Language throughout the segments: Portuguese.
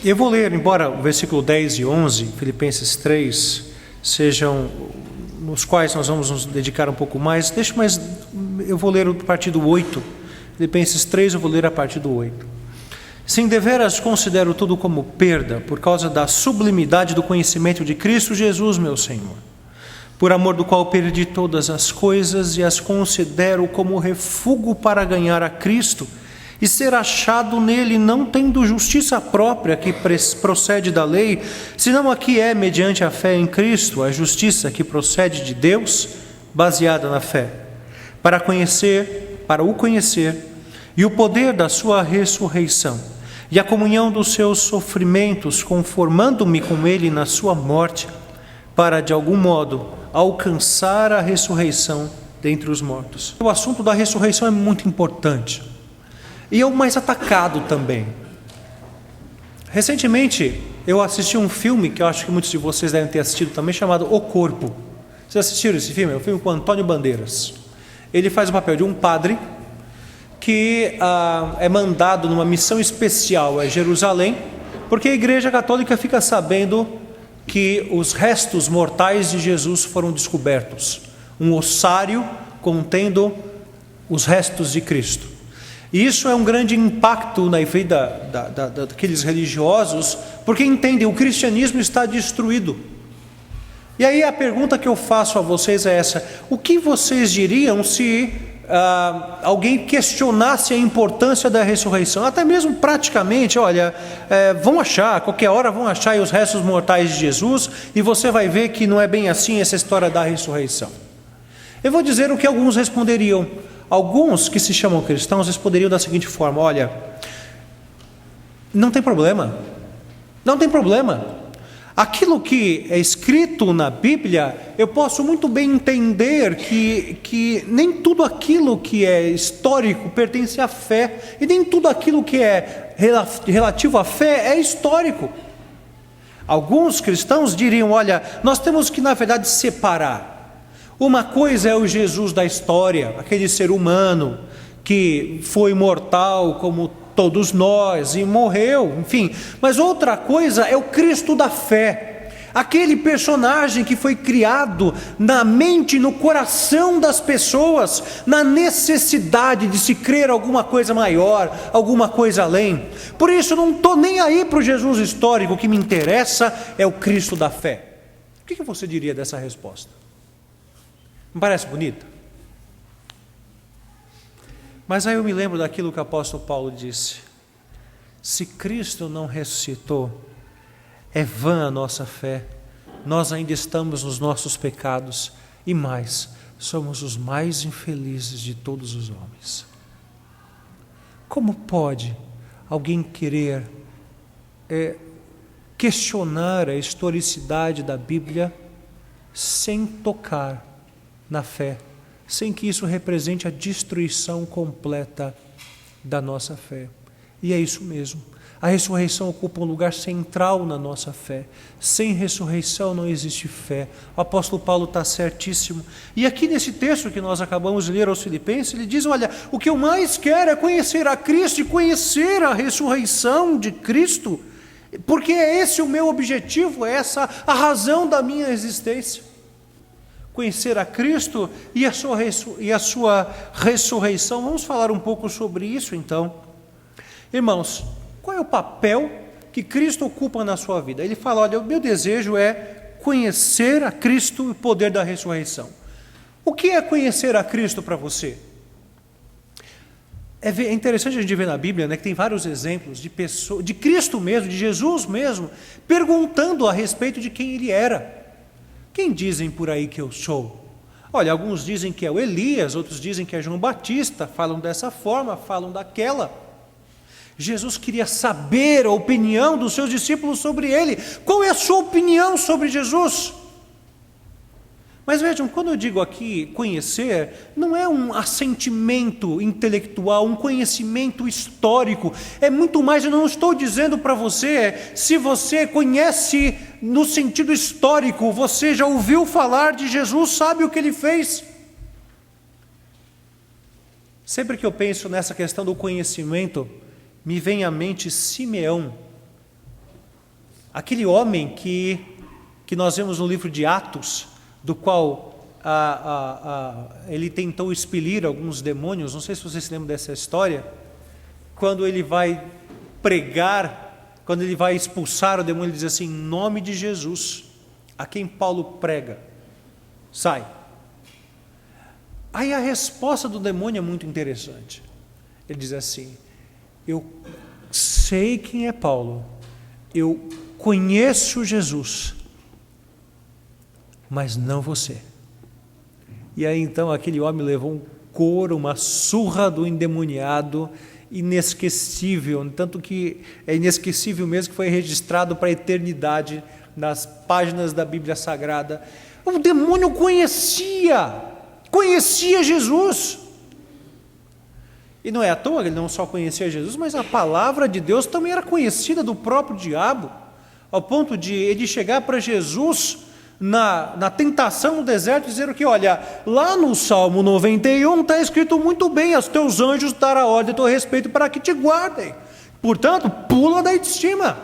Eu vou ler, embora o versículo 10 e 11, Filipenses 3, sejam nos quais nós vamos nos dedicar um pouco mais, mas eu vou ler a partir do 8, Filipenses 3 eu vou ler a partir do 8. Sim, deveras considero tudo como perda, por causa da sublimidade do conhecimento de Cristo Jesus, meu Senhor, por amor do qual perdi todas as coisas e as considero como refúgio para ganhar a Cristo e ser achado nele, não tendo justiça própria que procede da lei, senão a que é mediante a fé em Cristo, a justiça que procede de Deus, baseada na fé, para o conhecer, e o poder da sua ressurreição, e a comunhão dos seus sofrimentos, conformando-me com ele na sua morte, para, de algum modo, alcançar a ressurreição dentre os mortos. O assunto da ressurreição é muito importante. E é o mais atacado também. Recentemente, eu assisti um filme, que eu acho que muitos de vocês devem ter assistido também, chamado O Corpo. Vocês assistiram esse filme? É um filme com Antônio Bandeiras. Ele faz o papel de um padre que é mandado numa missão especial a Jerusalém, porque a Igreja Católica fica sabendo que os restos mortais de Jesus foram descobertos. Um ossário contendo os restos de Cristo. E isso é um grande impacto na vida daqueles religiosos, porque entendem, o cristianismo está destruído. E aí a pergunta que eu faço a vocês é essa: o que vocês diriam se alguém questionasse a importância da ressurreição? Até mesmo praticamente, olha, qualquer hora vão achar aí os restos mortais de Jesus, e você vai ver que não é bem assim essa história da ressurreição. Eu vou dizer o que alguns responderiam. Alguns que se chamam cristãos responderiam da seguinte forma: olha, não tem problema, não tem problema. Aquilo que é escrito na Bíblia, eu posso muito bem entender que nem tudo aquilo que é histórico pertence à fé, e nem tudo aquilo que é relativo à fé é histórico. Alguns cristãos diriam: olha, nós temos que, na verdade, separar. Uma coisa é o Jesus da história, aquele ser humano que foi mortal como todos nós e morreu, enfim. Mas outra coisa é o Cristo da fé, aquele personagem que foi criado na mente, no coração das pessoas, na necessidade de se crer alguma coisa maior, alguma coisa além. Por isso eu não estou nem aí para o Jesus histórico, o que me interessa é o Cristo da fé. O que você diria dessa resposta? Não parece bonito? Mas aí eu me lembro daquilo que o apóstolo Paulo disse: se Cristo não ressuscitou, é vã a nossa fé, nós ainda estamos nos nossos pecados, e mais, somos os mais infelizes de todos os homens. Como pode alguém querer questionar a historicidade da Bíblia sem tocar na fé, sem que isso represente a destruição completa da nossa fé? E é isso mesmo, a ressurreição ocupa um lugar central na nossa fé. Sem ressurreição não existe fé. O apóstolo Paulo está certíssimo. E aqui nesse texto que nós acabamos de ler aos Filipenses, ele diz: olha, o que eu mais quero é conhecer a Cristo e conhecer a ressurreição de Cristo, porque é esse o meu objetivo, é essa a razão da minha existência. Conhecer a Cristo e a sua ressurreição. Vamos falar um pouco sobre isso então. Irmãos, qual é o papel que Cristo ocupa na sua vida? Ele fala: olha, o meu desejo é conhecer a Cristo e o poder da ressurreição. O que é conhecer a Cristo para você? É interessante a gente ver na Bíblia, né, que tem vários exemplos de pessoas, de Cristo mesmo, de Jesus mesmo, perguntando a respeito de quem ele era. Quem dizem por aí que eu sou? Olha, alguns dizem que é o Elias, outros dizem que é João Batista, falam dessa forma, falam daquela. Jesus queria saber a opinião dos seus discípulos sobre ele. Qual é a sua opinião sobre Jesus? Mas vejam, quando eu digo aqui conhecer, não é um assentimento intelectual, um conhecimento histórico. É muito mais. Eu não estou dizendo para você, se você conhece no sentido histórico, você já ouviu falar de Jesus, sabe o que ele fez. Sempre que eu penso nessa questão do conhecimento, me vem à mente Simeão. aquele homem que nós vemos no livro de Atos, do qual ele tentou expelir alguns demônios. Não sei se vocês se lembram dessa história. Quando ele vai pregar, quando ele vai expulsar o demônio, ele diz assim: em nome de Jesus, a quem Paulo prega, sai. Aí a resposta do demônio é muito interessante. Ele diz assim: eu sei quem é Paulo, eu conheço Jesus, mas não você. E aí então aquele homem levou um couro, uma surra do endemoniado, inesquecível, tanto que é inesquecível mesmo, que foi registrado para a eternidade nas páginas da Bíblia Sagrada. O demônio conhecia Jesus. E não é à toa que ele não só conhecia Jesus, mas a palavra de Deus também era conhecida do próprio diabo, ao ponto de ele chegar para Jesus na tentação no deserto e dizer o que? Olha, lá no Salmo 91 está escrito muito bem: aos teus anjos dará ordem a teu respeito para que te guardem, portanto pula daí de cima.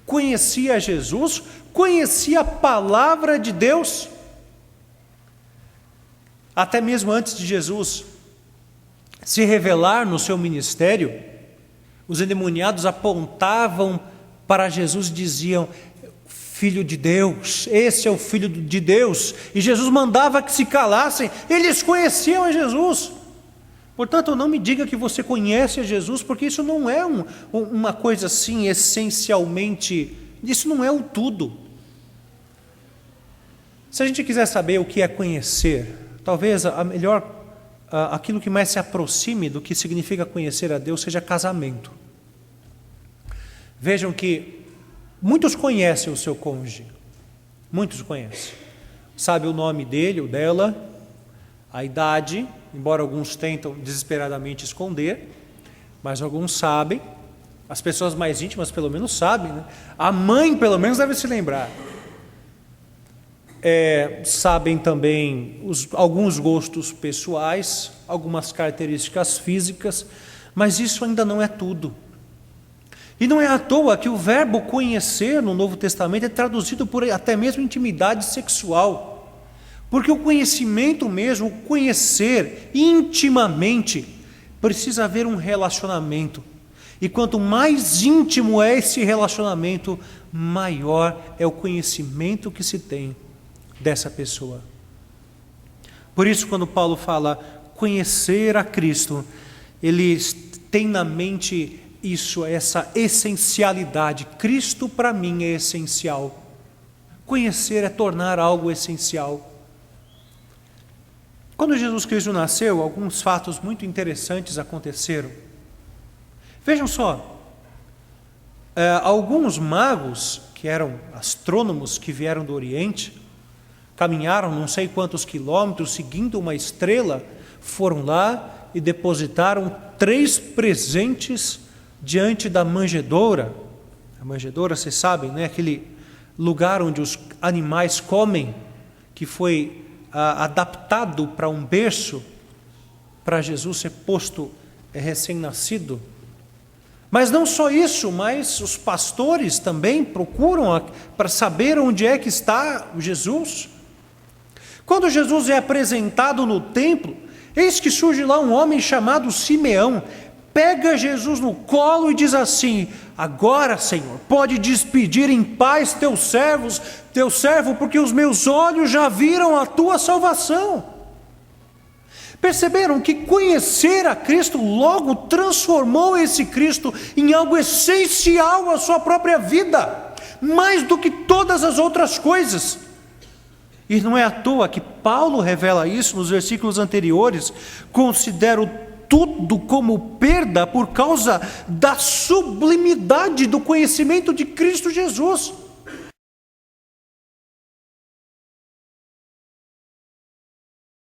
Conhecia Jesus, conhecia a palavra de Deus. Até mesmo antes de Jesus se revelar no seu ministério, os endemoniados apontavam para Jesus e diziam: Filho de Deus, esse é o Filho de Deus. E Jesus mandava que se calassem. Eles conheciam a Jesus. Portanto, não me diga que você conhece a Jesus, porque isso não é uma coisa assim essencialmente, isso não é o tudo. Se a gente quiser saber o que é conhecer, talvez aquilo que mais se aproxime do que significa conhecer a Deus seja casamento. Vejam que muitos conhecem o seu cônjuge, muitos conhecem, sabe o nome dele ou dela, a idade, embora alguns tentam desesperadamente esconder, mas alguns sabem. As pessoas mais íntimas pelo menos sabem, né? A mãe pelo menos deve se lembrar. Sabem também alguns gostos pessoais, algumas características físicas, mas isso ainda não é tudo. E não é à toa que o verbo conhecer no Novo Testamento é traduzido por até mesmo intimidade sexual. Porque o conhecimento mesmo, o conhecer intimamente, precisa haver um relacionamento. E quanto mais íntimo é esse relacionamento, maior é o conhecimento que se tem dessa pessoa. Por isso, quando Paulo fala conhecer a Cristo, ele tem na mente isso, essa essencialidade. Cristo para mim é essencial. Conhecer é tornar algo essencial. Quando Jesus Cristo nasceu, alguns fatos muito interessantes aconteceram. Vejam só, alguns magos, que eram astrônomos que vieram do Oriente, caminharam não sei quantos quilômetros seguindo uma estrela, foram lá e depositaram 3 presentes diante da manjedoura. A manjedoura, vocês sabem, né? Aquele lugar onde os animais comem, que foi adaptado para um berço, para Jesus ser posto recém-nascido. Mas não só isso, mas os pastores também procuram para saber onde é que está Jesus. Quando Jesus é apresentado no templo, eis que surge lá um homem chamado Simeão, pega Jesus no colo e diz assim: agora, Senhor, pode despedir em paz teu servo, porque os meus olhos já viram a tua salvação. Perceberam que conhecer a Cristo logo transformou esse Cristo em algo essencial à sua própria vida, mais do que todas as outras coisas. E não é à toa que Paulo revela isso nos versículos anteriores: considero tudo como perda por causa da sublimidade do conhecimento de Cristo Jesus.